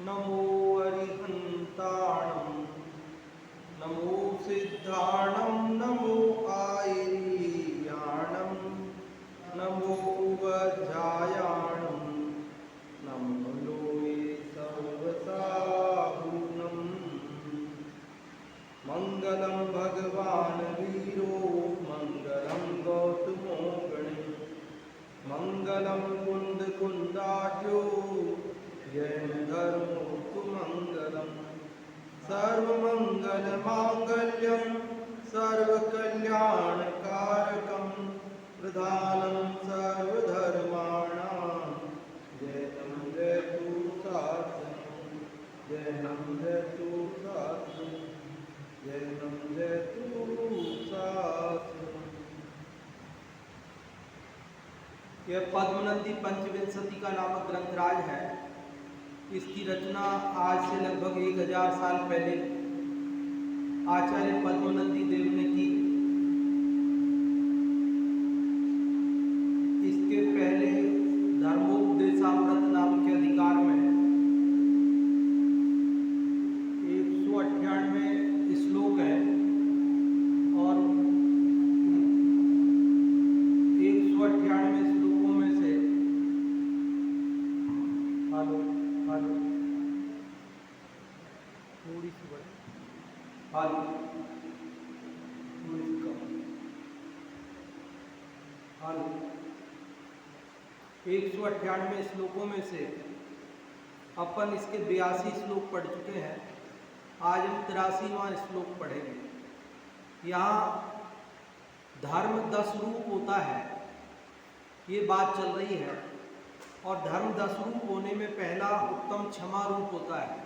नमो अरिहन्ताणं नमो सिद्धाणं नमो आयर्याणं नमो वज्रायाणं नमो लोये सर्वसाहुनं मङ्गलं भगवान् वीरो मङ्गलं गौतमो गणे मङ्गलं कुन्दकुन्दाढ्यो जैन धर्मोऽस्तु मङ्गलम् सर्वमङ्गलमाङ्गल्यं सर्वकल्याणकारकं प्रधानं सर्वधर्माणां जयं जयतु शास्त्रं जयं जयतु शास्त्रं जयं जयतु शास्त्रम्। यह पद्मनंदी पंचविंशति का नामक ग्रंथराज है। इसकी रचना आज से लगभग 1000 साल पहले आचार्य पद्मनंदी देव ने की। इसके पहले धर्मोपदेशामृत नाम के अधिकार में 198 श्लोक हैं और 198 श्लोकों में से थोड़ी सी बड़ी थोड़ी सी कम 198 श्लोकों में से अपन इसके 82 श्लोक पढ़ चुके हैं। आज हम 83वां श्लोक पढ़ेंगे। यहाँ धर्म 10 रूप होता है, ये बात चल रही है। और धर्म 10 रूप होने में पहला उत्तम क्षमा रूप होता है।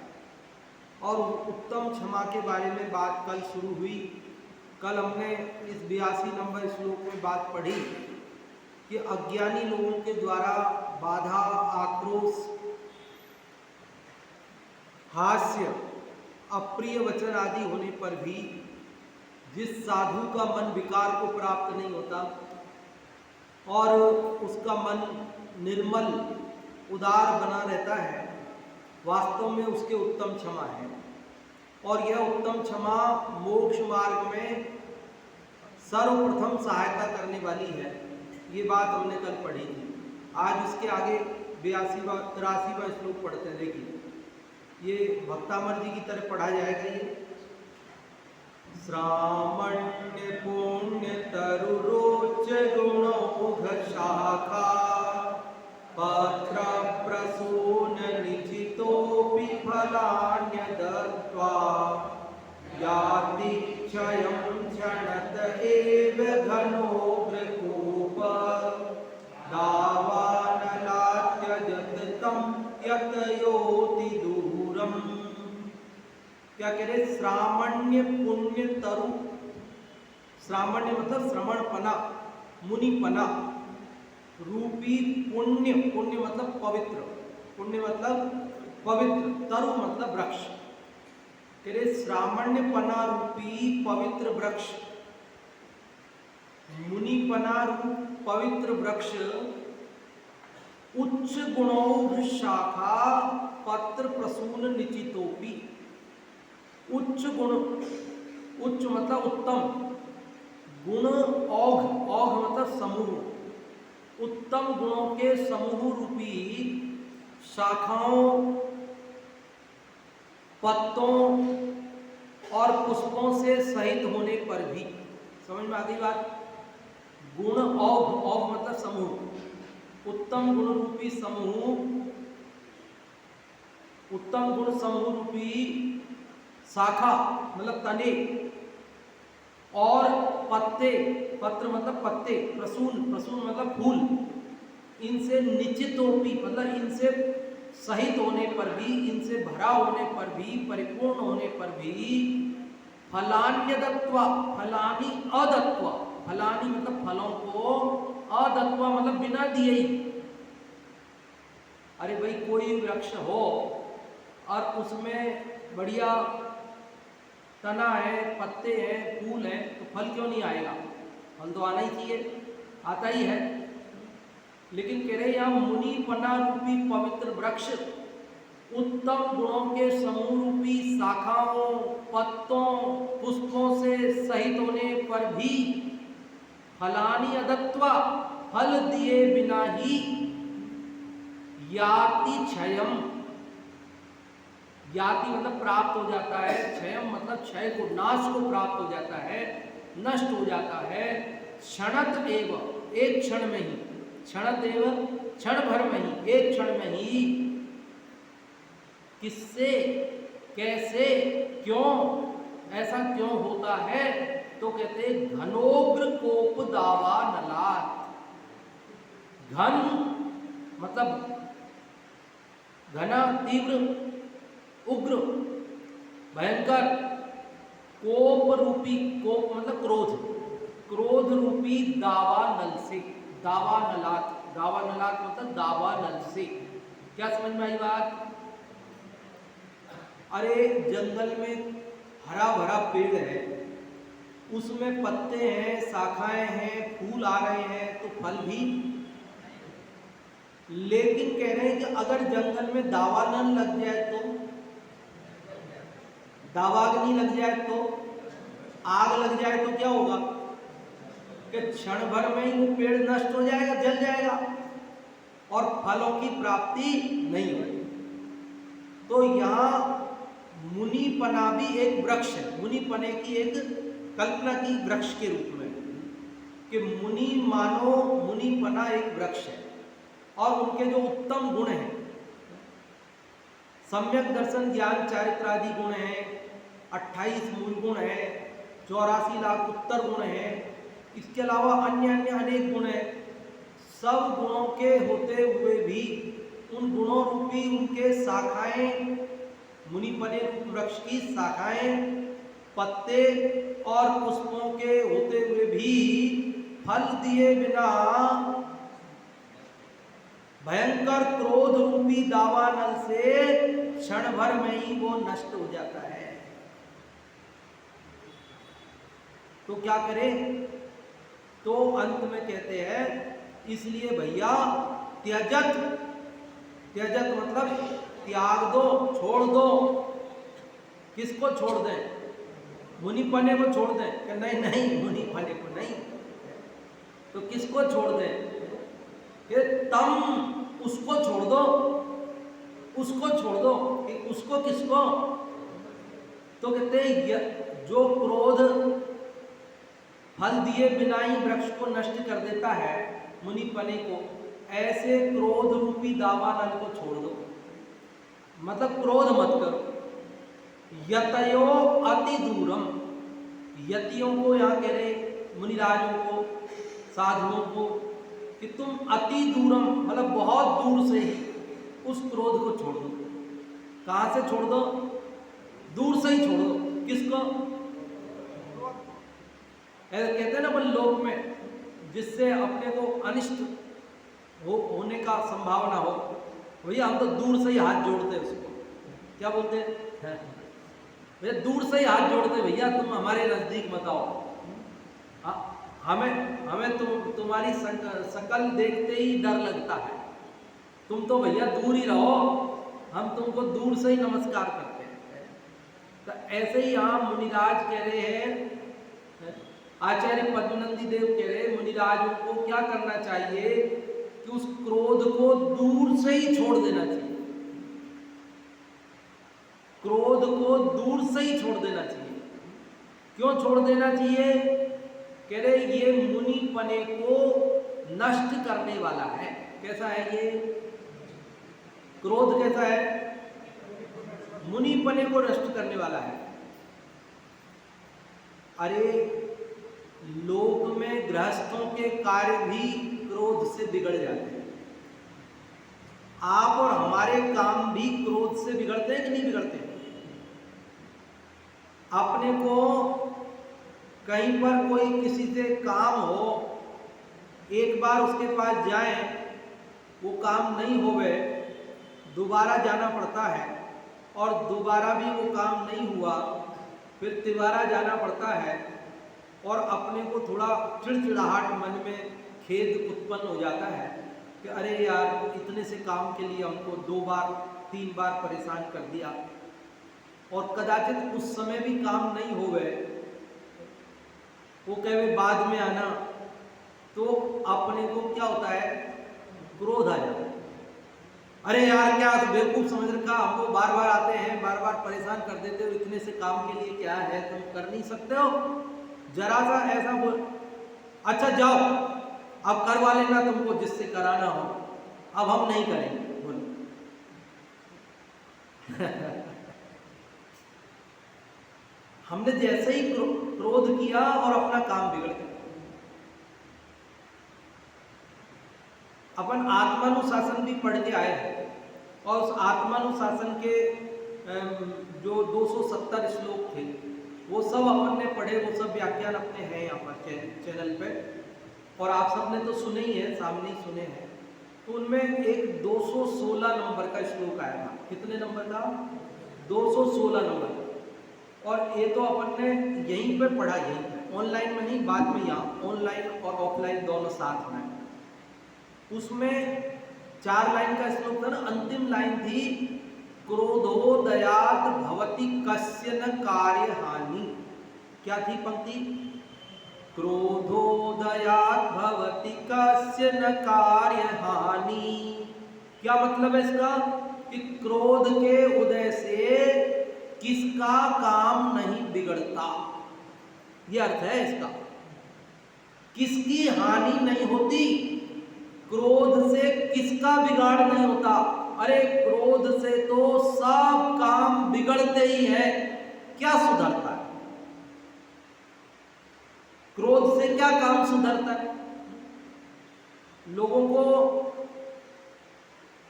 और उत्तम क्षमा के बारे में बात कल शुरू हुई। कल हमने इस 82 नंबर श्लोक में बात पढ़ी कि अज्ञानी लोगों के द्वारा बाधा, आक्रोश, हास्य, अप्रिय वचन आदि होने पर भी जिस साधु का मन विकार को प्राप्त नहीं होता और उसका मन निर्मल उदार बना रहता है, वास्तव में उसके उत्तम क्षमा है। और यह उत्तम क्षमा मोक्ष मार्ग में सर्वप्रथम सहायता करने वाली है। ये बात हमने कल पढ़ी थी। आज इसके आगे 83वां श्लोक पढ़ते हैं। देखिए, ये भक्तामर जी की तरह पढ़ा जाएगा। ये श्रामण्य पुण्य तरुरोच गुणौघ शाखा पत्र प्रसून निचितोपि फलान्य दत्वा याति क्षयं क्षणत एव घनो वृकोप दावानलात्यजत तं यतयोति दूरम। क्या कह रहे? श्रामण्य पुण्य तरु। श्रामण्य मतलब श्रवणपना, मुनिपना रूपी पुण्य, पुण्य मतलब पवित्र, पुण्य मतलब पवित्र, तरु मतलब वृक्ष। कह रहे श्रामण्यपना रूपी पवित्र वृक्ष, मुनिपना रूप पवित्र वृक्ष, उच्च गुणौघ शाखा पत्र प्रसून निचितोपि। उच्च गुण, उच्च मतलब उत्तम, गुण औघ, औघ मतलब समूह, उत्तम गुणों के समूह रूपी शाखाओं, पत्तों और पुष्पों से सहित होने पर भी, समझ में आ गई बात? गुण औघ, औघ मतलब समूह, उत्तम गुण रूपी समूह, उत्तम गुण समूह रूपी शाखा मतलब तने और पत्ते, पत्र मतलब पत्ते, प्रसून, प्रसून मतलब फूल, इनसे निश्चितोपि मतलब इनसे सहित होने पर भी, इनसे भरा होने पर भी, परिपूर्ण होने पर भी फलान्य दत्वा, फलानी अदत्वा, फलानी मतलब फलों को, अदत्वा मतलब बिना दिए ही। अरे भाई, कोई वृक्ष हो और उसमें बढ़िया तना है, पत्ते हैं, फूल हैं, तो फल क्यों नहीं आएगा? फल तो आना ही चाहिए, आता ही है। लेकिन कह रहे यहाँ मुनि पना रूपी पवित्र वृक्ष उत्तम गुणों के समूह रूपी शाखाओं, पत्तों, पुष्पों से सहित होने पर भी फलानि अदत्वा, फल दिए बिना ही याति क्षयम, याति मतलब प्राप्त हो जाता है, क्षयम मतलब क्षय को, नाश को प्राप्त हो जाता है, नष्ट हो जाता है, क्षणत एव, एक क्षण में ही, क्षणत एव क्षण भर में ही, एक क्षण में ही। किससे, कैसे, क्यों, ऐसा क्यों होता है? तो कहते घनोग्र कोप दावा नलात। घन मतलब घना, तीव्र, उग्र, भयंकर, कोप रूपी, कोप मतलब क्रोध, क्रोध रूपी दावा नल से, दावा नलात, दावा नलात मतलब दावा नल से। क्या समझ में आई बात? अरे जंगल में हरा भरा पेड़ है, उसमें पत्ते हैं, शाखाएं हैं, फूल आ रहे हैं, तो फल भी, लेकिन कह रहे हैं कि अगर जंगल में दावानल लग जाए तो, दावाग्नि लग जाए तो, आग लग जाए तो क्या होगा? कि क्षण भर में ही वो पेड़ नष्ट हो जाएगा, जल जाएगा और फलों की प्राप्ति नहीं होगी। तो यहाँ मुनिपना भी एक वृक्ष है, मुनिपने की एक कल्पना की वृक्ष के रूप में, कि मुनि मानो मुनिपना एक वृक्ष है और उनके जो उत्तम गुण हैं, सम्यक दर्शन, ज्ञान, चारित्र आदि गुण हैं, 28 मूल गुण हैं, 84 लाख उत्तर गुण हैं, इसके अलावा अन्य अन्य अनेक गुण हैं, सब गुणों के होते हुए भी उन गुणों रूपी उनके शाखाएं, मुनिपने रूप वृक्ष की शाखाएं, पत्ते और पुष्पों के होते हुए भी फल दिए बिना भयंकर क्रोध रूपी दावानल से क्षण भर में ही वो नष्ट हो जाता है। तो क्या करें? तो अंत में कहते हैं, इसलिए भैया त्यजत, त्यजत मतलब त्याग दो, छोड़ दो। किसको छोड़ दें? मुनिपने को छोड़ दें? कि नहीं नहीं, मुनिपने को नहीं, तो किसको छोड़ दें? कि तम, उसको छोड़ दो, उसको छोड़ दो। कि उसको किसको? तो कहते हैं जो क्रोध फल दिए बिना ही वृक्ष को नष्ट कर देता है, मुनिपने को, ऐसे क्रोध रूपी दावानल को छोड़ दो, मतलब क्रोध मत करो। यतयो अति दूरम, यतियों को यहाँ कह रहे, मुनिराजों को, साधुओं को, कि तुम अति दूरम मतलब बहुत दूर से ही उस क्रोध को छोड़ दो। कहाँ से छोड़ दो? दूर से ही छोड़ दो। किसको? कहते हैं ना अपन लोक में, जिससे अपने को अनिष्ट होने का संभावना हो, भैया हम तो दूर से ही हाथ जोड़ते हैं उसको। क्या बोलते हैं? भैया दूर से ही हाथ जोड़ते, भैया तुम हमारे नजदीक मत आओ, हमें तुम्हारी शकल देखते ही डर लगता है, तुम तो भैया दूर ही रहो, हम तुमको दूर से ही नमस्कार करते हैं। तो ऐसे ही यहाँ मुनिराज कह रहे हैं, आचार्य पद्मनंदी देव कह रहे हैं, मुनिराजों को क्या करना चाहिए? कि उस क्रोध को दूर से ही छोड़ देना चाहिए, क्रोध को दूर से ही छोड़ देना चाहिए। क्यों छोड़ देना चाहिए? कह रहे ये मुनिपने को नष्ट करने वाला है। कैसा है ये क्रोध? कैसा है? मुनिपने को नष्ट करने वाला है। अरे लोक में गृहस्थों के कार्य भी क्रोध से बिगड़ जाते हैं। आप और हमारे काम भी क्रोध से बिगड़ते हैं कि नहीं बिगड़ते? अपने को कहीं पर कोई किसी से काम हो, एक बार उसके पास जाएं, वो काम नहीं होवे, दोबारा जाना पड़ता है, और दोबारा भी वो काम नहीं हुआ, फिर तिबारा जाना पड़ता है, और अपने को थोड़ा चिड़चिड़ाहट मन में खेद उत्पन्न हो जाता है कि अरे यार, इतने से काम के लिए हमको 2 बार 3 बार परेशान कर दिया और कदाचित उस समय भी काम नहीं हो गए, वो कहे बाद में आना, तो अपने को क्या होता है, क्रोध आ जाता है। अरे यार क्या बेवकूफ समझ रखा, हमको बार बार आते हैं, बार बार परेशान कर देते हो, इतने से काम के लिए क्या है, तुम कर नहीं सकते हो, जरा सा ऐसा बोल, अच्छा जाओ अब करवा लेना तुमको जिससे कराना हो, अब हम नहीं करेंगे, बोलो। हमने जैसे ही क्रोध किया और अपना काम बिगड़ गया। अपन आत्मानुशासन भी पढ़ के आए हैं और उस आत्मानुशासन के जो 270 श्लोक थे वो सब अपन ने पढ़े, वो सब व्याख्यान अपने हैं यहाँ पर चैनल पे, और आप सब ने तो सुने ही है, सामने ही सुने हैं। तो उनमें एक 216 नंबर का श्लोक आया था। कितने नंबर का? 216 नंबर। और ये तो अपन ने यहीं पे पढ़ा, यहीं पे, ऑनलाइन में नहीं, बाद में यहाँ ऑनलाइन और ऑफलाइन दोनों साथ में। उसमें 4 लाइन का श्लोक था ना, अंतिम लाइन थी क्रोधोदयात् भवति कस्य न कार्य हानि। क्या थी पंक्ति? क्रोधोदयात् भवति कस्य न कार्य हानि। क्या मतलब है इसका? कि क्रोध के उदय से किसका काम नहीं बिगड़ता, यह अर्थ है इसका। किसकी हानि नहीं होती, क्रोध से किसका बिगाड़ नहीं होता। अरे क्रोध से तो सब काम बिगड़ते ही है, क्या सुधरता है? क्रोध से क्या काम सुधरता है? लोगों को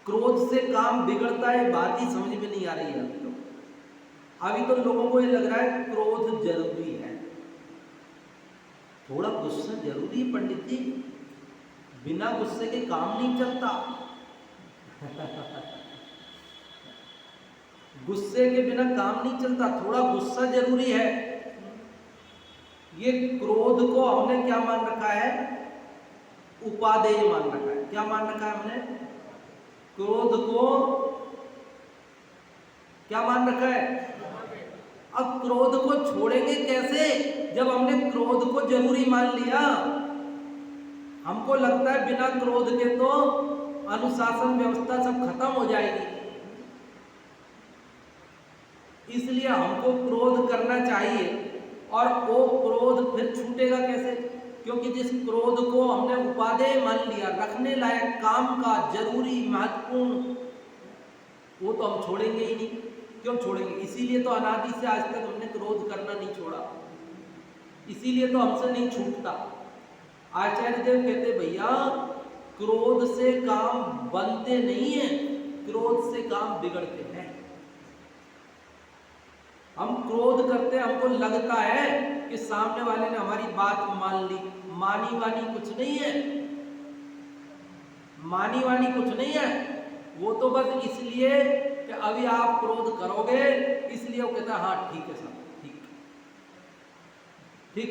क्रोध से काम बिगड़ता है, बात ही समझ में नहीं आ रही है अभी तो लोगों को ये लग रहा है क्रोध जरूरी है, थोड़ा गुस्सा जरूरी है पंडित जी, बिना गुस्से के काम नहीं चलता। गुस्से के बिना काम नहीं चलता, थोड़ा गुस्सा जरूरी है। ये क्रोध को हमने क्या मान रखा है? उपादेय मान रखा है। क्या मान रखा है हमने? क्रोध को क्या मान रखा है? अब क्रोध को छोड़ेंगे कैसे जब हमने क्रोध को जरूरी मान लिया। हमको लगता है बिना क्रोध के तो अनुशासन व्यवस्था सब खत्म हो जाएगी, इसलिए हमको क्रोध करना चाहिए। और वो क्रोध फिर छूटेगा कैसे? क्योंकि जिस क्रोध को हमने उपादेय मान लिया, रखने लायक, काम का, जरूरी, महत्वपूर्ण, वो तो हम छोड़ेंगे ही नहीं। क्यों छोड़ेंगे? इसीलिए तो अनादि से आज तक हमने क्रोध करना नहीं छोड़ा, इसीलिए तो हमसे नहीं छूटता। आचार्य देव कहते भैया क्रोध से काम बनते नहीं है, क्रोध से काम बिगड़ते हैं। हम क्रोध करते, हमको लगता है कि सामने वाले ने हमारी बात मान ली, मानी वानी कुछ नहीं है, मानी वानी कुछ नहीं है। वो तो बस इसलिए कि अभी आप क्रोध करोगे, इसलिए वो कहता है हाँ ठीक है साहब, ठीक ठीक,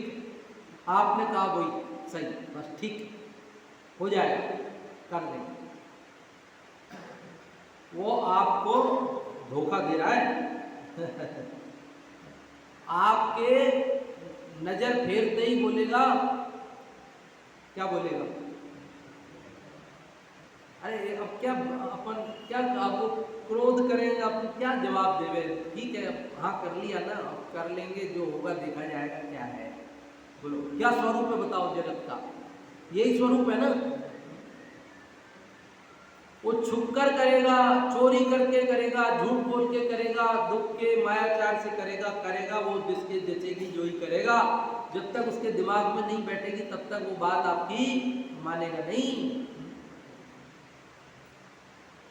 आपने कहा वही सही, बस ठीक हो जाएगा, कर लेंगे। वो आपको धोखा दे रहा है। आपके नजर फेरते ही बोलेगा, क्या बोलेगा? अरे अब क्या अपन क्या आपको क्रोध करेंगे, अपन क्या जवाब देवे? ठीक है हाँ कर लिया ना, अब कर लेंगे, जो होगा देखा जाएगा क्या है। बोलो क्या स्वरूप है बताओ जगत का? यही स्वरूप है ना। वो छुप कर करेगा, चोरी करके करेगा, झूठ बोल के करेगा, दुख के मायाचार से करेगा, करेगा वो जिसके जचेगी जो ही करेगा। जब तक उसके दिमाग में नहीं बैठेगी तब तक वो बात आपकी मानेगा नहीं।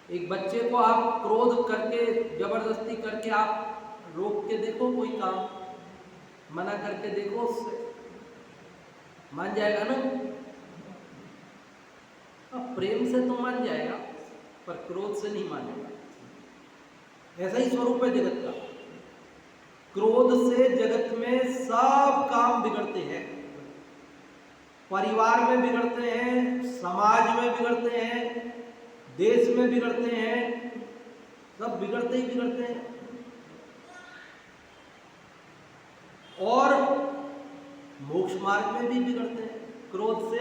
एक बच्चे को आप क्रोध करके, जबरदस्ती करके आप रोक के देखो, कोई काम मना करके देखो, उससे मान जाएगा ना। अब प्रेम से तो मान जाएगा पर क्रोध से नहीं मानेगा। ऐसा ही स्वरूप है जगत का। क्रोध से जगत में सब काम बिगड़ते हैं, परिवार में बिगड़ते हैं, समाज में बिगड़ते हैं, देश में बिगड़ते हैं, सब बिगड़ते ही बिगड़ते हैं। और मोक्ष मार्ग में भी बिगड़ते हैं। क्रोध से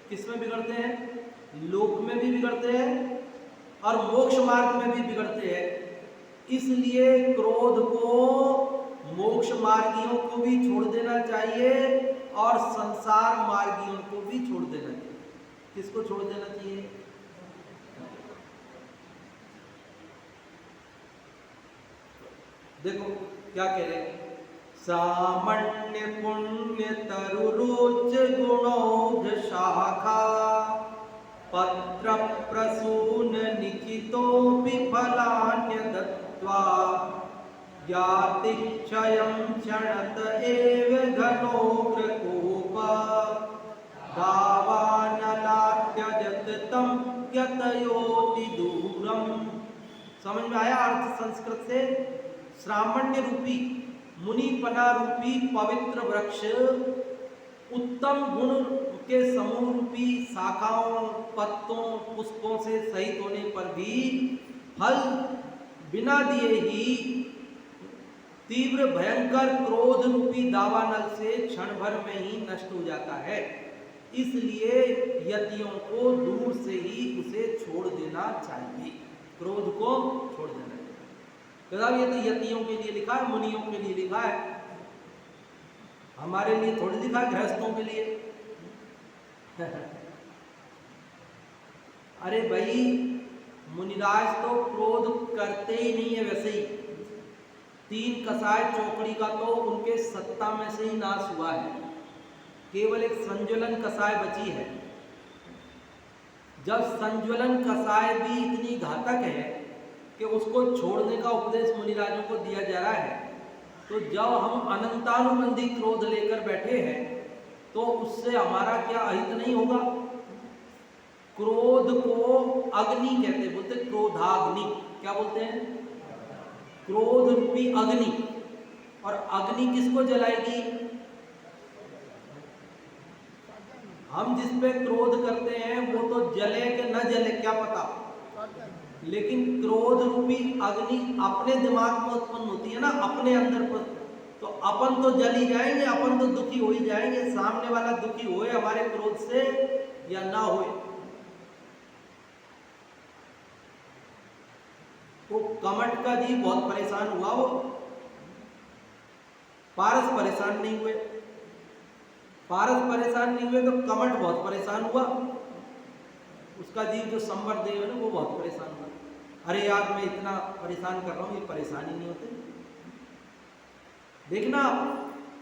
किस में बिगड़ते हैं? लोक में भी बिगड़ते हैं और मोक्ष मार्ग में भी बिगड़ते हैं। इसलिए क्रोध को मोक्ष मार्गियों को भी छोड़ देना चाहिए और संसार मार्गियों को भी छोड़ देना चाहिए। किसको छोड़ देना चाहिए? देखो क्या कह रहे हैं, सामान्य पुण्य तरुरोच गुणौघ शाखा पत्र प्रसून निकितो विफलान्य दत्वा याति क्षयं क्षणत एव घनोग्र कोपा दावानलात्यजत तं यतयोति दूरम। समझ में आया अर्थ संस्कृत से? श्रामण्य रूपी मुनिपना रूपी पवित्र वृक्ष उत्तम गुण के समूह रूपी शाखाओं, पत्तों, पुष्पों से सहित होने पर भी फल बिना दिए ही तीव्र भयंकर क्रोध रूपी दावानल से क्षण भर में ही नष्ट हो जाता है। इसलिए यतियों को दूर से ही उसे छोड़ देना चाहिए, क्रोध को छोड़ देना चाहिए। ये तो यतियों के लिए लिखा है, मुनियों के लिए लिखा है, हमारे लिए थोड़ी लिखा है, गृहस्थों के लिए। अरे भाई, मुनिराज तो क्रोध करते ही नहीं है। वैसे ही 3 कसाय चौकड़ी का तो उनके सत्ता में से ही नाश हुआ है, केवल एक संज्वलन कसाय बची है। जब संज्वलन कसाय भी इतनी घातक है कि उसको छोड़ने का उपदेश मुनिराजों को दिया जा रहा है, तो जब हम अनंतानुबंधी क्रोध लेकर बैठे हैं तो उससे हमारा क्या अहित नहीं होगा? क्रोध को अग्नि कहते, बोलते क्रोधाग्नि। क्या बोलते हैं? क्रोध रूपी अग्नि। और अग्नि किसको जलाएगी? हम जिस पे क्रोध करते हैं वो तो जले कि न जले क्या पता, लेकिन क्रोध रूपी अग्नि अपने दिमाग में उत्पन्न होती है ना, अपने अंदर पर, तो अपन तो जल ही जाएंगे, अपन तो दुखी हो ही जाएंगे। सामने वाला दुखी होए हमारे क्रोध से या ना होए। तो कमट का जी बहुत परेशान हुआ, वो पारस परेशान नहीं हुए। पारस परेशान नहीं हुए तो कमट बहुत परेशान हुआ। उसका जीव जो संवर देव है ना, वो बहुत परेशान हुआ। अरे यार, मैं इतना परेशान कर रहा हूं, ये परेशानी नहीं होते। देखना,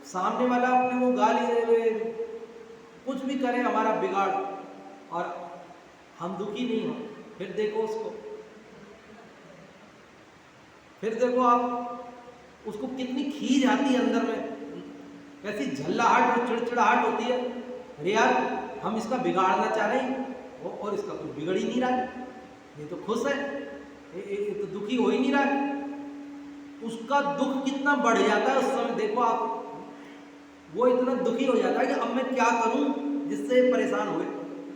सामने वाला अपने वो गाली दे हुए कुछ भी करे हमारा बिगाड़, और हम दुखी नहीं हो। फिर देखो उसको, फिर देखो आप उसको कितनी खीज आती है अंदर में, कैसी झल्लाहट और चिड़चिड़ाहट होती है। अरे यार, हम इसका बिगाड़ना चाह रहे हैं और इसका कुछ बिगड़ ही नहीं रहा है, ये तो खुश है, ये तो दुखी हो ही नहीं रहा है। उसका दुख कितना बढ़ जाता है उस समय, देखो आप, वो इतना दुखी हो जाता है कि अब मैं क्या करूं जिससे परेशान हुए।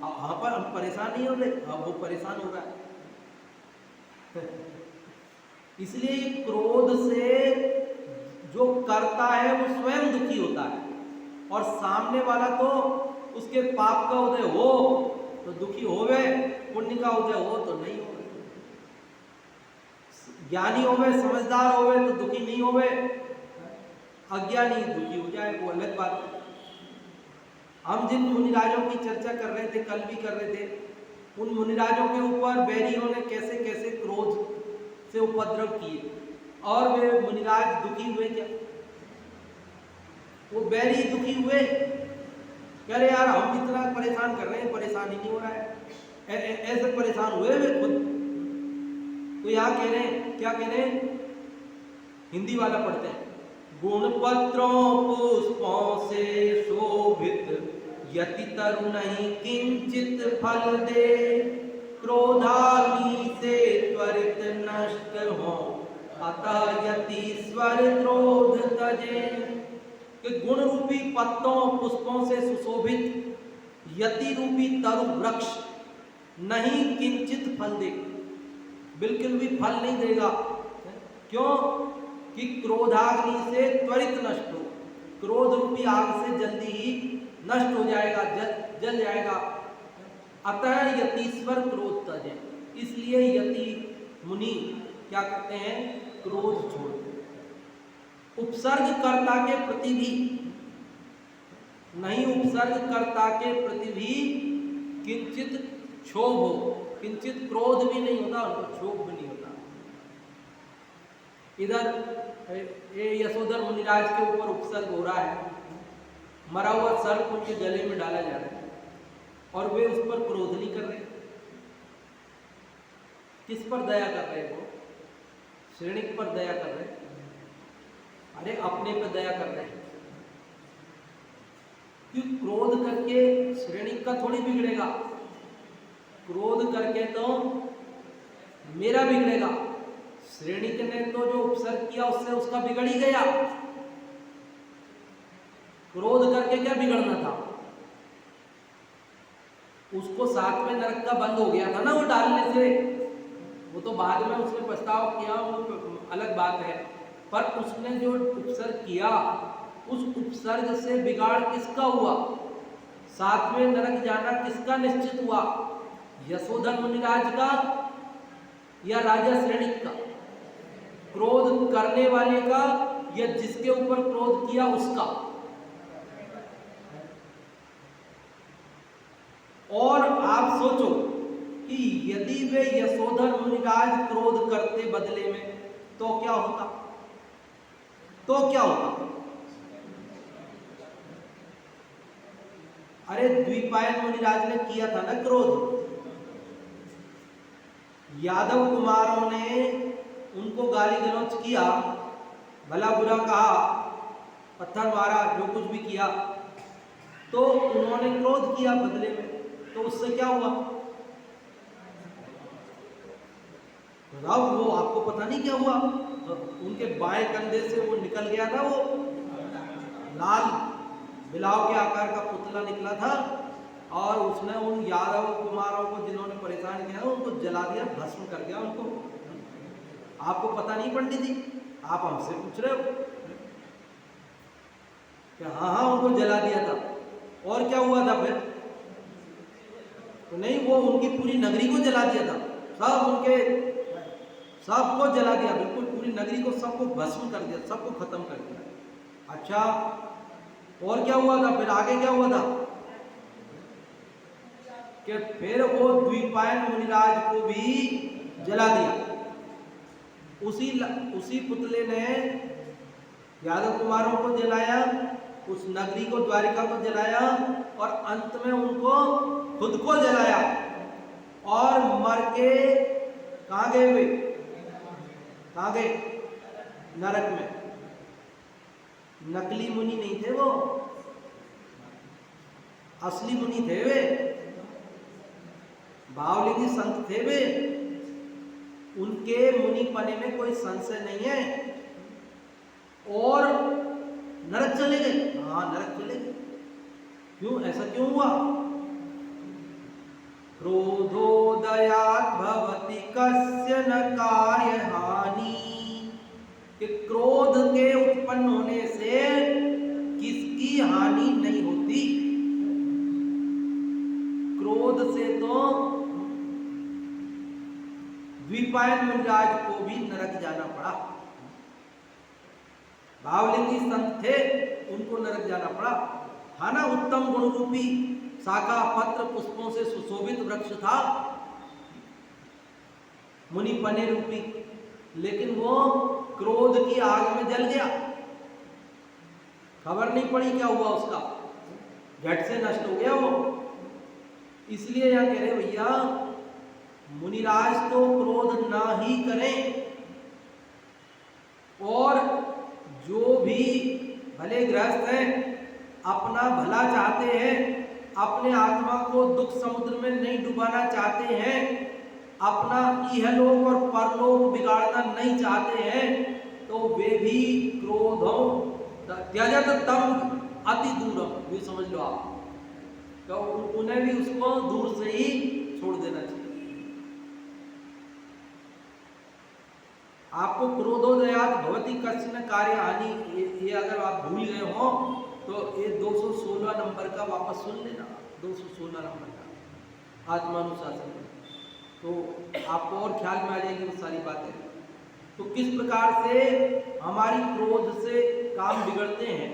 वहां पर हम परेशान नहीं हो रहे, अब वो परेशान हो रहा है। इसलिए क्रोध से जो करता है वो स्वयं दुखी होता है, और सामने वाला तो उसके पाप का उदय हो तो दुखी होवे, पुण्य का उदय हो तो नहीं होवे। ज्ञानी होवे, समझदार होवे तो दुखी नहीं होवे, अज्ञानी दुखी हो जाए वो अलग बात है। हम जिन मुनिराजों की चर्चा कर रहे थे, कल भी कर रहे थे, उन मुनिराजों के ऊपर बैरियों ने कैसे कैसे क्रोध से उपद्रव किए, और वे मुनिराज दुखी हुए क्या? वो बैरी दुखी हुए, कह रहे यार हम इतना परेशान कर रहे हैं, परेशान ही नहीं हो रहा है। ऐसे परेशान हुए वे खुद। तो यहाँ कह रहे हैं, क्या कह रहे हैं? हिंदी वाला पढ़ते हैं, गुण पत्रों पुष्पों से शोभित यति तरु नहीं किंचित फल दे, क्रोधाग्नि से त्वरित नष्ट हो, अतः यतीश्वर क्रोध तजे। कि गुण रूपी पत्तों पुष्पों से सुशोभित यति रूपी तरु वृक्ष नहीं किंचित फल दे। बिल्कुल भी फल नहीं देगा। क्यों? कि क्रोधाग्नि से त्वरित नष्ट हो, क्रोध रूपी आग से जल्दी ही नष्ट हो जाएगा, जल जाएगा। अतः यतीश्वर क्रोध तजे, इसलिए यति मुनि क्या करते हैं? क्रोध छोड़ते हैं। उपसर्गकर्ता के प्रति भी नहीं, उपसर्गकर्ता के प्रति भी किंचित क्षोभ हो, किंचित क्रोध भी नहीं होता, उनको क्षोभ भी नहीं होता। इधर ये यशोधर मुनिराज के ऊपर उपसर्ग हो रहा है, मरा हुआ सर्प उनके गले में डाला जा रहा है और वे उस पर क्रोध नहीं कर रहे। किस पर दया कर रहे? वो श्रेणिक पर दया कर रहे। अरे अपने पर दया कर रहे हैं। क्यों? क्रोध करके श्रेणिक का थोड़ी बिगड़ेगा, क्रोध करके तो मेरा बिगड़ेगा। श्रेणिक ने तो जो उपसर्ग किया उससे उसका बिगड़ ही गया, क्रोध करके क्या बिगड़ना था? उसको सातवें नरक का बंद हो गया था ना वो डालने से। वो तो बाद में उसने पछतावा किया, वो अलग बात है, पर उसने जो उपसर्ग किया उस उपसर्ग से बिगाड़ किसका हुआ? सातवें नरक जाना किसका निश्चित हुआ? यशोधर मुनिराज का या राजा श्रेणिक का? क्रोध करने वाले का या जिसके ऊपर क्रोध किया उसका? और आप सोचो कि यदि वे यशोधर मुनिराज क्रोध करते बदले में तो क्या होता? तो क्या होता? अरे द्विपायन मुनिराज ने किया था ना क्रोध, यादव कुमारों ने उनको गाली गलौज किया, भला बुरा कहा, पत्थर मारा, जो कुछ भी किया, तो उन्होंने क्रोध किया बदले में, तो उससे क्या हुआ? बताओ, वो आपको पता नहीं क्या हुआ? तो उनके बाएं कंधे से वो निकल गया था, वो लाल बिलाव के आकार का पुतला निकला था और उसने उन यादव कुमारों को जिन्होंने परेशान किया उनको जला दिया, भस्म कर दिया उनको। आपको पता नहीं पंडित जी? आप हमसे पूछ रहे हो कि हाँ हाँ उनको जला दिया था। और क्या हुआ था फिर? तो नहीं, वो उनकी पूरी नगरी को जला दिया था, सब उनके सबको जला दिया, बिल्कुल पूरी नगरी को सबको भस्म कर दिया, सबको खत्म कर दिया। अच्छा, और क्या हुआ था फिर? आगे क्या हुआ था कि फिर वो द्विपायन मुनिराज को भी जला दिया। उसी पुतले ने यादव कुमारों को जलाया, उस नगरी को, द्वारिका को जलाया और अंत में उनको खुद को जलाया और मर के कहाँ गए वे? कहाँ गए? नरक में। नकली मुनि नहीं थे वो, असली मुनि थे वे, भावलिंगी संत थे वे। उनके मुनि पने में कोई संशय नहीं है। और नरक चले गए? हाँ, नरक चले गए। क्यों? ऐसा क्यों हुआ? क्रोधोदयात् भवति कस्य न कार्य हानि, कि क्रोध के उत्पन्न होने से किसकी हानि नहीं होती। क्रोध से तो द्विपायन मुनिराज को भी नरक जाना पड़ा। भावलिंगी संत थे, उनको नरक जाना पड़ा। था ना उत्तम गुण रूपी शाखा पत्र पुष्पों से सुशोभित वृक्ष था, मुनि पने रूपी, लेकिन वो क्रोध की आग में जल गया। खबर नहीं पड़ी क्या हुआ उसका, झट से नष्ट हो गया वो। इसलिए यहां कह रहे भैया, मुनिराज तो क्रोध ना ही करें, और जो भी भले गृहस्थ हैं, अपना भला चाहते हैं, अपने आत्मा को दुख समुद्र में नहीं डुबाना चाहते हैं, अपना इहलोक और परलोक बिगाड़ना नहीं चाहते हैं, तो वे भी क्रोधों त्यजत तम अति दूरम, ये समझ लो आप, तो उन्हें भी उसको दूर से ही छोड़ देना चाहिए। आपको क्रोधोदयात भवति कश्चन कार्य हानि, ये अगर आप भूल गए हो तो ये 216 नंबर का वापस सुन लेना, 216 नंबर का आत्मानुशासन में, तो आपको और ख्याल में आ जाएगी वो सारी बातें। तो किस प्रकार से हमारी क्रोध से काम बिगड़ते हैं,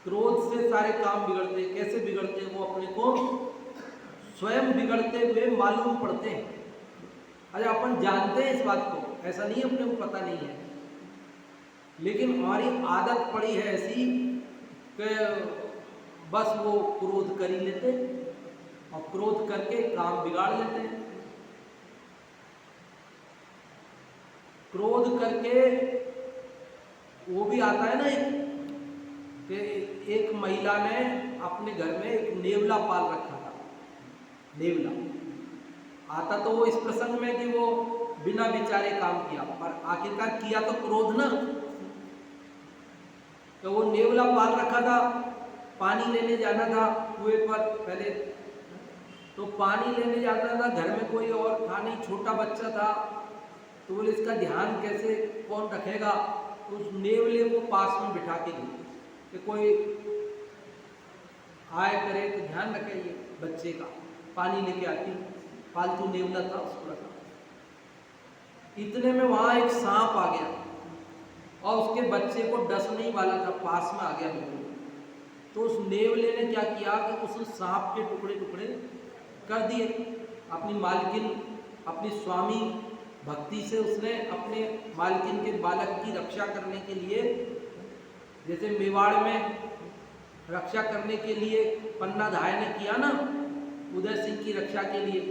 क्रोध से सारे काम बिगड़ते हैं। कैसे बिगड़ते हैं वो अपने को स्वयं बिगड़ते हुए मालूम पड़ते हैं। अरे अपन जानते हैं इस बात को, ऐसा नहीं अपने को पता नहीं है, लेकिन हमारी आदत पड़ी है ऐसी कि बस वो क्रोध कर ही लेते और क्रोध करके काम बिगाड़ लेते हैं। क्रोध करके वो भी आता है ना कि एक महिला ने अपने घर में एक नेवला पाल रखा था। नेवला आता तो वो इस प्रसंग में कि वो बिना विचारे काम किया, पर आखिरकार किया तो क्रोध ना। तो वो नेवला पाल रखा था, पानी लेने जाना था कुएं पर पहले, तो पानी लेने जाता था, घर में कोई और था नहीं, छोटा बच्चा था, तो बोले इसका ध्यान कैसे कौन रखेगा। उस नेवले को पास में बिठा के गई कि कोई आए करे तो ध्यान रखे ये बच्चे का, पानी लेके आती। फालतू नेवला था, उसको रखा। इतने में वहां एक सांप आ गया और उसके बच्चे को डसने ही वाला था, पास में आ गया बिल्कुल। तो उस नेवले ने क्या किया कि उस सांप के टुकड़े टुकड़े कर दिए। अपनी मालकिन, अपनी स्वामी भक्ति से उसने अपने मालकिन के बालक की रक्षा करने के लिए, जैसे मेवाड़ में रक्षा करने के लिए पन्ना धाय ने किया ना उदय सिंह की रक्षा के लिए,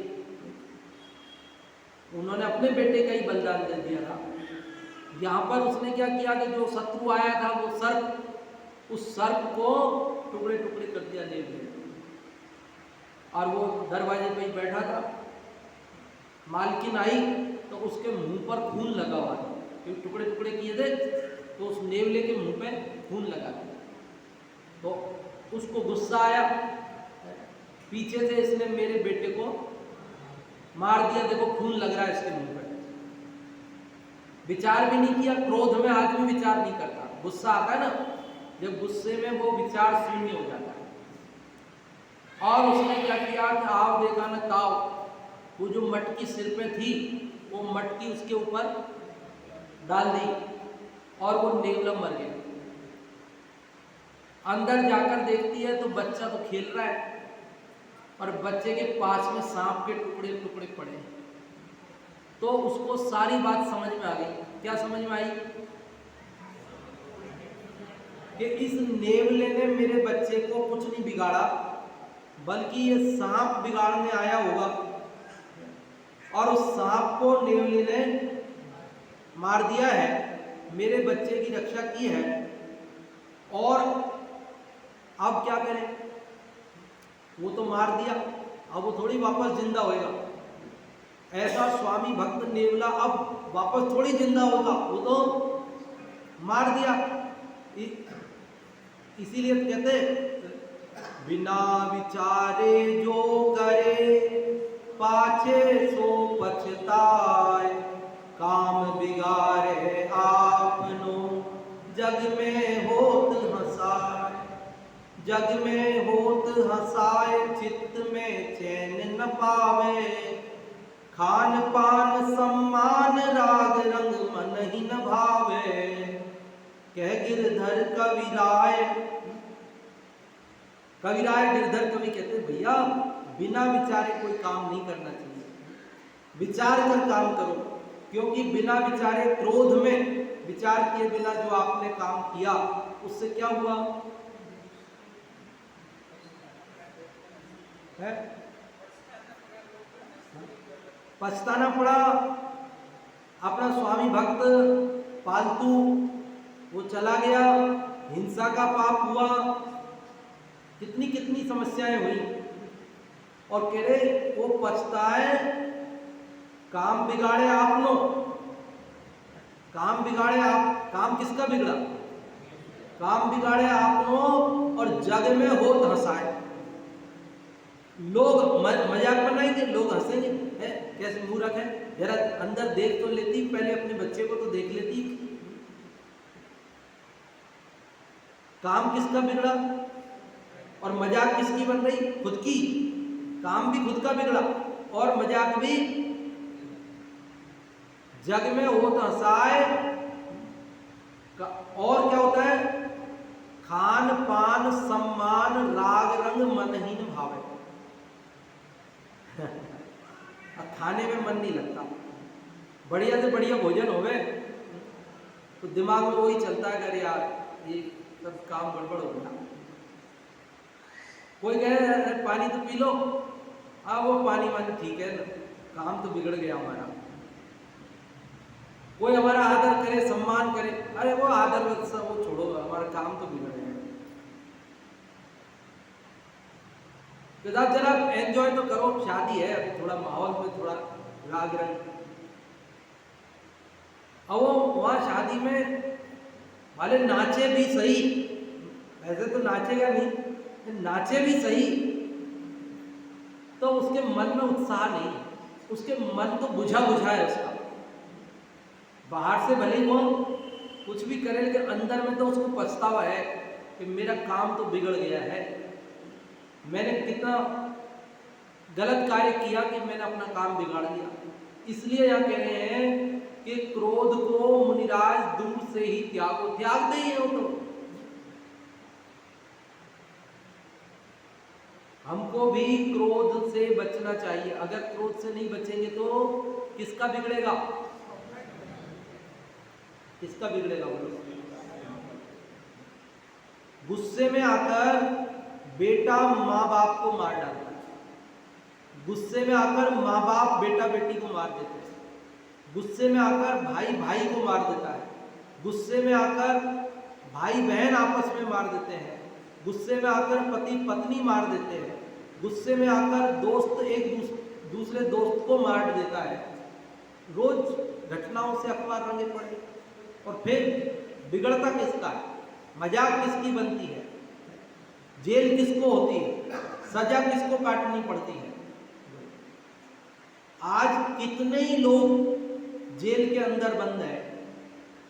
उन्होंने अपने बेटे का ही बलिदान दे दिया था। यहाँ पर उसने क्या किया कि जो शत्रु आया था वो सर्प, उस सर्प को टुकड़े टुकड़े कर दिया नेवले, और वो दरवाजे पे ही बैठा था। मालकिन आई तो उसके मुंह पर खून लगा हुआ था, क्योंकि टुकड़े टुकड़े किए थे, तो उस नेवले के मुंह पे खून लगा था। तो उसको गुस्सा आया, पीछे से इसने मेरे बेटे को मार दिया, देखो खून लग रहा है इसके मुंह पे। विचार भी नहीं किया, क्रोध में आदमी विचार नहीं करता, गुस्सा आता है ना, जब गुस्से में वो विचार शून्य हो जाता है। और उसने क्या किया कि आओ देखा न ताओ, वो जो मटकी सिर पे थी वो मटकी उसके ऊपर डाल दी और वो नेवला मर गया। अंदर जाकर देखती है तो बच्चा तो खेल रहा है और बच्चे के पास में सांप के टुकड़े टुकड़े पड़े हैं। तो उसको सारी बात समझ में आ गई। क्या समझ में आई? कि इस नेवले ने मेरे बच्चे को कुछ नहीं बिगाड़ा, बल्कि ये सांप बिगाड़ने आया होगा, और उस सांप को नेवले ने मार दिया है, मेरे बच्चे की रक्षा की है। और अब क्या करें, वो तो मार दिया, अब वो थोड़ी वापस जिंदा होएगा। ऐसा स्वामी भक्त नेवला अब वापस थोड़ी जिंदा होगा, वो तो मार दिया। इसीलिए कहते बिना विचारे जो करे पाछे सो पछताए, काम बिगाड़े आपनो जग में होत हंसाए। जग में होत हंसाए चित्त में चैन न पावे, खान पान सम्मान राग रंग मन ही न भावे। कह गिरधर कविराय, कविराय गिरधर कवि कहते भैया बिना विचारे कोई काम नहीं करना चाहिए, विचार कर काम करो, क्योंकि बिना विचारे क्रोध में विचार किए बिना जो आपने काम किया उससे क्या हुआ है? पछताना पड़ा। अपना स्वामी भक्त पालतू वो चला गया, हिंसा का पाप हुआ, कितनी कितनी समस्याएं हुई, और कह रहे वो पछताए काम बिगाड़े आप लोग। काम बिगाड़े आप, काम किसका बिगड़ा? काम बिगाड़े आप लोग, और जग में होत हंसाए। लोग मजाक बनाएंगे, लोग हंसेंगे, है कैसे मूर्ख है, जरा अंदर देख तो लेती, पहले अपने बच्चे को तो देख लेती। काम किसका बिगड़ा और मजाक किसकी बन रही? खुद की। काम भी खुद का बिगड़ा और मजाक भी। जग में होत हंसाए और क्या होता है? खान पान सम्मान राग रंग मनहीन भावे। खाने में मन नहीं लगता, बढ़िया से बढ़िया भोजन होवे तो दिमाग में वही चलता है, अरे यार ये सब काम गड़बड़ हो गया। कोई कहे पानी तो पी लो, हाँ वो पानी वानी ठीक है ना, काम तो बिगड़ गया हमारा। कोई हमारा आदर करे सम्मान करे, अरे वो आदर वो छोड़ो, हमारा काम तो बिगड़ गया। तो जरा एंजॉय तो करो, शादी है अभी, थोड़ा माहौल में थोड़ा राग रंग। अब वो वहां शादी में वाले नाचे भी सही, वैसे तो नाचेगा नहीं, नाचे भी सही तो उसके मन में उत्साह नहीं, उसके मन तो बुझा बुझा है उसका। बाहर से भले ही वो कुछ भी करे लेकिन अंदर में तो उसको पछतावा है कि मेरा काम तो बिगड़ गया है, मैंने कितना गलत कार्य किया कि मैंने अपना काम बिगाड़ दिया। इसलिए यहां कह रहे हैं कि क्रोध को मुनिराज दूर से ही त्यागो। त्याग नहीं है वो तो, हमको भी क्रोध से बचना चाहिए। अगर क्रोध से नहीं बचेंगे तो किसका बिगड़ेगा? किसका बिगड़ेगा? गुस्से में आकर बेटा माँ बाप को मार डालता है, गुस्से में आकर माँ बाप बेटा बेटी को मार देते हैं, गुस्से में आकर भाई भाई को मार देता है, गुस्से में आकर भाई बहन आपस में मार देते हैं, गुस्से में आकर पति पत्नी मार देते हैं, गुस्से में आकर दोस्त एक दूसरे दोस्त को मार देता है। रोज घटनाओं से अखबार रंगे पड़े। और फिर बिगड़ता किसका है? मजाक किसकी बनती है? जेल किसको होती है? सजा किसको काटनी पड़ती है? आज कितने ही लोग जेल के अंदर बंद हैं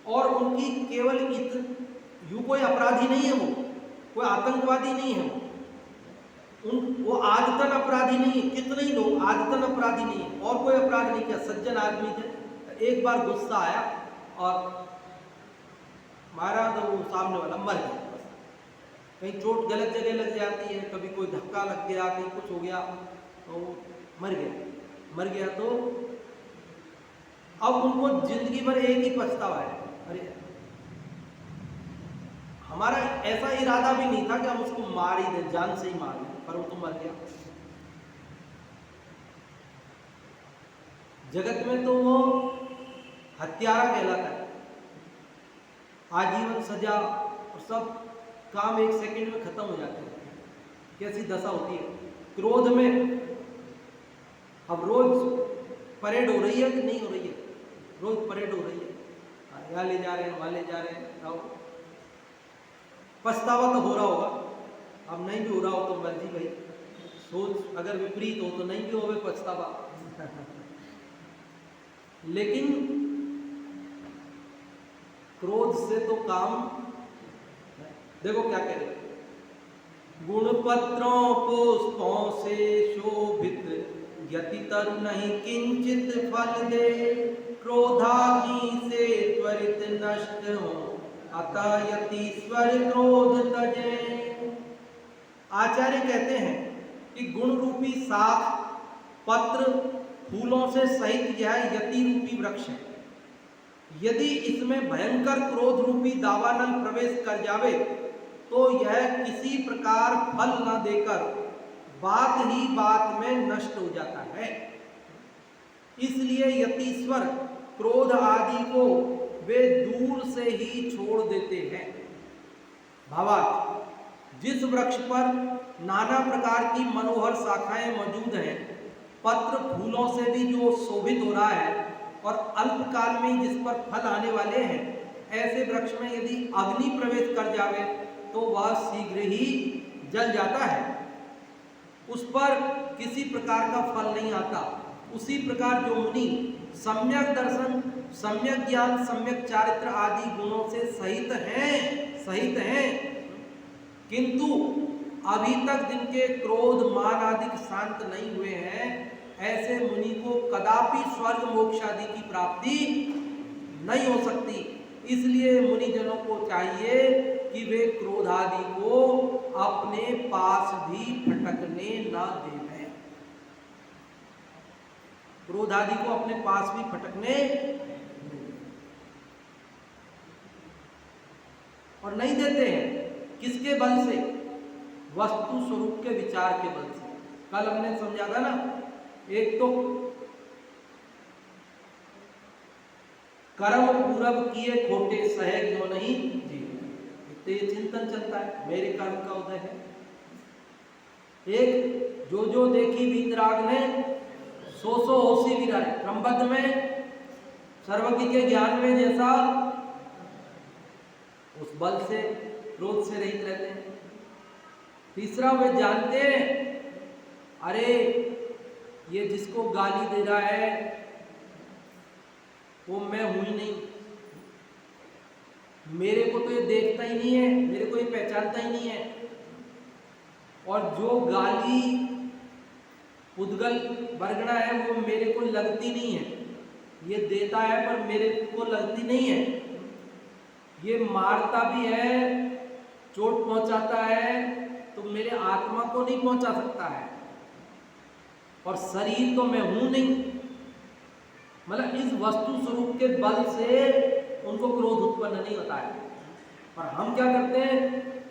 और उनकी केवल यूं कोई अपराधी नहीं है, वो कोई आतंकवादी नहीं है, वो आदतन अपराधी नहीं है। कितने ही लोग आदतन अपराधी नहीं है और कोई अपराध नहीं किया, सज्जन आदमी थे, एक बार गुस्सा आया और मारा तो वो सामने वाला मर गया। कहीं चोट गलत जगह लग जाती है, कभी कोई धक्का लग गया, कहीं कुछ हो गया तो वो मर गया तो अब उनको जिंदगी भर एक ही पछतावा है, अरे हमारा ऐसा इरादा भी नहीं था कि हम उसको मार ही दें, जान से ही मार दें, पर वो तो मर गया। जगत में तो वो हत्यारा कहलाता है, आजीवन सजा और सब काम एक सेकंड में खत्म हो जाते हैं। कैसी दशा होती है क्रोध में। अब रोज परेड हो रही है कि नहीं हो रही है? रोज परेड हो रही है, यहाँ ले जा रहे हैं, वहां ले जा रहे हैं, पछतावा तो हो रहा होगा। अब नहीं भी हो रहा हो तो मर्जी भाई, सोच अगर विपरीत हो तो नहीं भी हो पछतावा। लेकिन क्रोध से तो काम, देखो क्या कह रहे, गुण पत्रों पुष्पों से शोभित यति तरु नहीं किंचित फल दे, क्रोधाग्नि से त्वरित नष्ट हो अतः यतीश्वर क्रोध तजे। आचार्य कहते हैं कि गुण रूपी शाख पत्र फूलों से सहित यह यति रूपी वृक्ष है। यदि इसमें भयंकर क्रोध रूपी दावानल प्रवेश कर जावे तो यह किसी प्रकार फल न देकर बात ही बात में नष्ट हो जाता है। इसलिए यतीश्वर क्रोध आदि को वे दूर से ही छोड़ देते हैं। भावार्थ, जिस वृक्ष पर नाना प्रकार की मनोहर शाखाएं मौजूद हैं, पत्र फूलों से भी जो शोभित हो रहा है और अल्पकाल में जिस पर फल आने वाले हैं, ऐसे वृक्ष में यदि अग्नि प्रवेश कर जावे तो वह शीघ्र ही जल जाता है, उस पर किसी प्रकार का फल नहीं आता। उसी प्रकार जो मुनि सम्यक दर्शन, सम्यक ज्ञान, सम्यक चारित्र आदि गुणों से सहित हैं, किंतु अभी तक जिनके क्रोध मान आदि शांत नहीं हुए हैं, ऐसे मुनि को कदापि स्वर्ग मोक्ष आदि की प्राप्ति नहीं हो सकती। इसलिए मुनिजनों को चाहिए कि वे क्रोध आदि को अपने पास भी फटकने न देवें, क्रोध आदि को अपने पास भी फटकने और नहीं देते हैं। किसके बल से? वस्तु स्वरूप के विचार के बल से। कल हमने समझा था ना, एक तो कर्म पूरब किए खोटे सहे क्यों नहीं जी, तो ये चिंतन चलता है, मेरे कर्म का उदय है। एक जो देखी वीतराग ने सो होशी विराए, क्रमबद्ध में सर्वज्ञ के ज्ञान में जैसा, उस बल से क्रोध से रहित रहते हैं। तीसरा, वे जानते हैं अरे ये जिसको गाली दे रहा है वो मैं हूं ही नहीं, मेरे को तो ये देखता ही नहीं है, मेरे को ये पहचानता ही नहीं है, और जो गाली उद्गल बरगड़ा है वो मेरे को लगती नहीं है, ये देता है पर मेरे को लगती नहीं है, ये मारता भी है, चोट पहुंचाता है तो मेरे आत्मा को नहीं पहुंचा सकता है, और शरीर तो मैं हूं नहीं। मतलब इस वस्तु स्वरूप के बल से उनको क्रोध उत्पन्न नहीं होता है। और हम क्या करते हैं,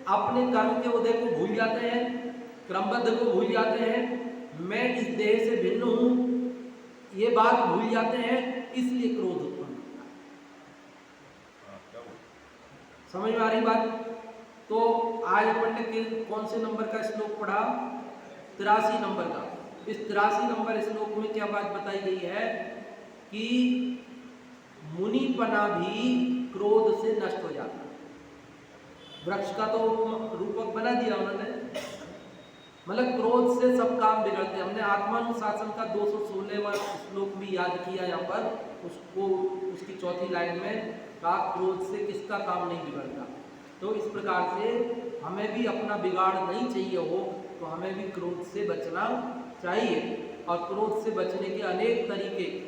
अपने कर्म के उदय को भूल जाते हैं, क्रमबद्ध को भूल जाते हैं, मैं इस देह से भिन्न हूं ये बात भूल जाते हैं, इसलिए क्रोध उत्पन्न होता है। समझ में आ रही बात? तो आज अपन ने कौन से नंबर का श्लोक पढ़ा? 83 नंबर का। इस 83 नंबर श्लोक में क्या बात बताई गई है कि मुनिपना भी क्रोध से नष्ट हो जाता है। वृक्ष का तो रूपक बना दिया उन्होंने, मतलब क्रोध से सब काम बिगड़ते हैं। हमने आत्मानुशासन का 216वां श्लोक भी याद किया यहाँ पर, उसको उसकी चौथी लाइन में कहा क्रोध से किसका काम नहीं बिगड़ता। तो इस प्रकार से हमें भी अपना बिगाड़ नहीं चाहिए हो, तो हमें भी क्रोध से बचना चाहिए। और क्रोध से बचने के अनेक तरीके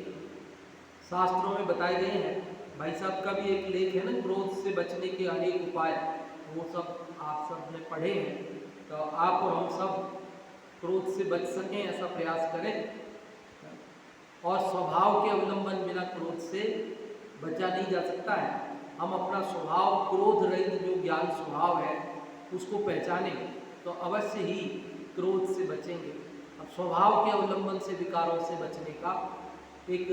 शास्त्रों में बताए गए हैं। भाई साहब का भी एक लेख है ना, क्रोध से बचने के अनेक उपाय, वो सब आप सब ने पढ़े हैं। तो आप और हम सब क्रोध से बच सकें ऐसा प्रयास करें, और स्वभाव के अवलंबन बिना क्रोध से बचा नहीं जा सकता है। हम अपना स्वभाव क्रोध रहित जो ज्ञान स्वभाव है उसको पहचानें तो अवश्य ही क्रोध से बचेंगे। अब स्वभाव के अवलंबन से विकारों से बचने का एक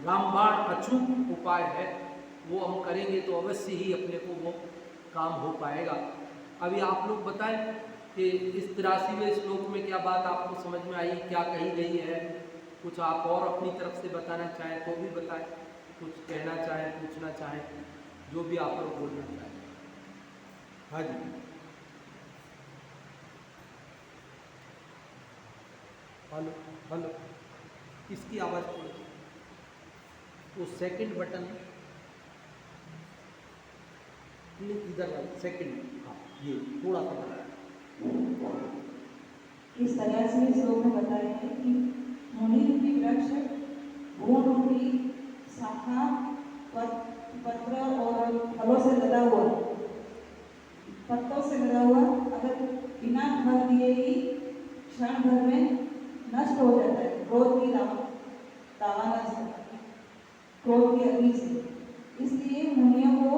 रामबाण अचूक उपाय है, वो हम करेंगे तो अवश्य ही अपने को वो काम हो पाएगा। अभी आप लोग बताएं कि इस 83वें श्लोक में क्या बात आपको समझ में आई, क्या कही गई है? कुछ आप और अपनी तरफ से बताना चाहें तो भी बताएं, कुछ कहना चाहें, पूछना चाहें, जो भी आप लोग बोलना चाहें। हाँ जी, हेलो हेलो, इसकी आवाज़ थोड़ी, वो सेकंड बटन इधर सेकंड, हाँ ये थोड़ा सा बटन। इस तरह से श्लोक में बताया है कि मुनि रूपी वृक्ष गुण रूपी शाखा पत्र और फलों से लदा हुआ, पत्तों से लदा हुआ, अगर बिना फल दिए ही क्षण भर में नष्ट हो जाता है क्रोध की दावानल से, क्रोध की अग्नि से। इसलिए मुनियों को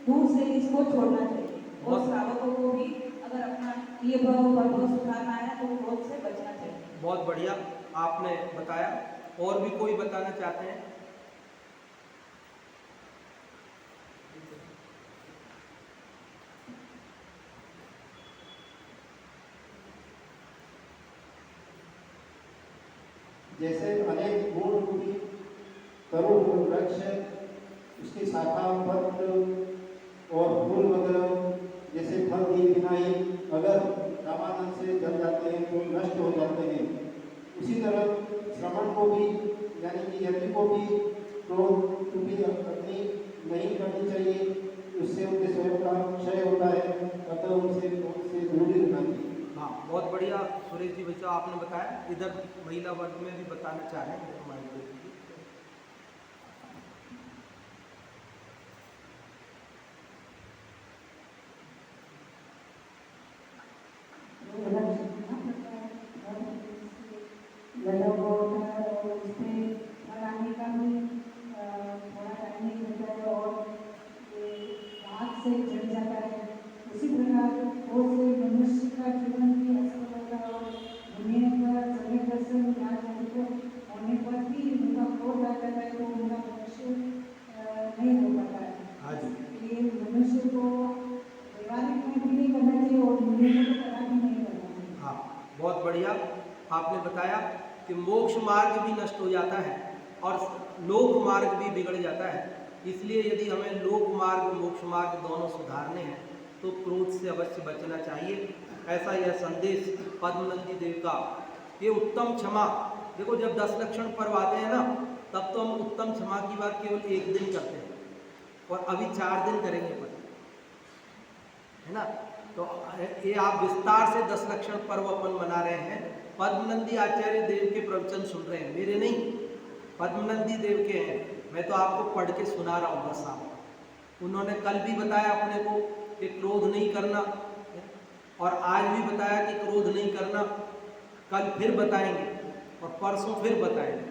दूर से इसको छोड़ना चाहिए, और श्रावकों को भी अगर अपना ये भाव सुधारना है तो क्रोध से बचना चाहिए। बहुत बढ़िया आपने बताया। और भी कोई बताना चाहते हैं? जैसे अनेक गुण रूपी तरुण वृक्ष, उसकी शाखा पत्र और फूल वगैरह जैसे फल दिए बिना ही अगर रामानंद से जल जाते हैं तो नष्ट हो जाते हैं, उसी तरह श्रवण को भी यानी कि यज्ञ को भी क्रोध रूपी अग्नि नहीं करनी चाहिए, उससे उनके स्वयं का क्षय होता है, अतः उनसे दूर ही रहना चाहिए। हाँ, बहुत बढ़िया सुरेश जी बच्चा आपने बताया। इधर महिला वर्ग में भी बताना चाह रहे हैं हमारे को। लड़ा हुआ होता है और उससे लगाने का भी थोड़ा टाइम नहीं मिलता है और ये आग से जल जाता है। उसी प्रकार वो से मनुष्य का जीवन भी असफल होता है और दुनिया का समय दर्शन ज्ञान होने पर भी उनका क्रोध आ जाता है, तो उनका मनुष्य नहीं हो पाता है। हाँ जी। इसलिए मनुष्य को व्यवहारिक में भी नहीं करना चाहिए और दुनिया में तो कड़ा भी नहीं करना चाहिए। हाँ, बहुत बढ़िया आपने बताया कि मोक्ष मार्ग भी नष्ट हो जाता है और लोक मार्ग भी बिगड़ जाता है। इसलिए यदि हमें लोक मार्ग मोक्ष मार्ग दोनों सुधारने हैं तो क्रोध से अवश्य बचना चाहिए। ऐसा यह संदेश पद्मनंदी देव का। ये उत्तम क्षमा, देखो जब 10 लक्षण पर्व आते हैं ना, तब तो हम उत्तम क्षमा की बात केवल एक दिन करते हैं और अभी 4 दिन करेंगे है ना। तो ये आप विस्तार से 10 लक्षण पर्व अपन मना रहे हैं। पद्मनंदी आचार्य देव के प्रवचन सुन रहे हैं, मेरे नहीं, पद्मनंदी देव के हैं। मैं तो आपको पढ़ के सुना रहा हूँ बस आपको। उन्होंने कल भी बताया अपने को कि क्रोध नहीं करना, और आज भी बताया कि क्रोध नहीं करना, कल फिर बताएंगे और परसों फिर बताएंगे।